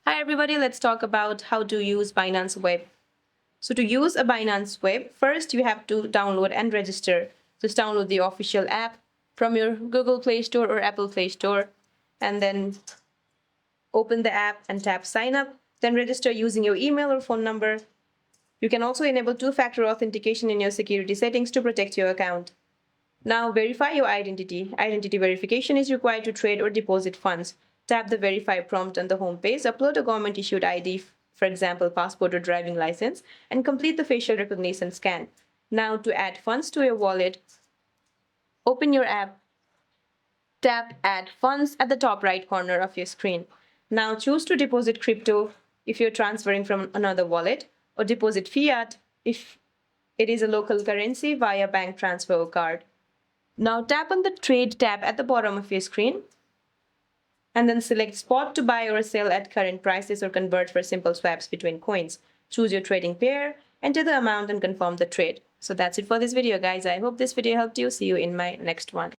Hi everybody, let's talk about how to use Binance Web. So to use a Binance Web, first you have to download and register. Just download the official app from your Google Play Store or Apple Play Store, and then open the app and tap sign up, then register using your email or phone number. You can also enable two-factor authentication in your security settings to protect your account. Now verify your identity. Identity verification is required to trade or deposit funds. Tap the verify prompt on the home page, upload a government issued ID, for example, passport or driving license, and complete the facial recognition scan. Now to add funds to your wallet, open your app, tap add funds at the top right corner of your screen. Now choose to deposit crypto if you're transferring from another wallet, or deposit fiat if it is a local currency via bank transfer or card. Now tap on the Trade tab at the bottom of your screen and then select Spot to buy or sell at current prices or convert for simple swaps between coins. Choose your trading pair, enter the amount and confirm the trade. So that's it for this video, guys. I hope this video helped you. See you in my next one.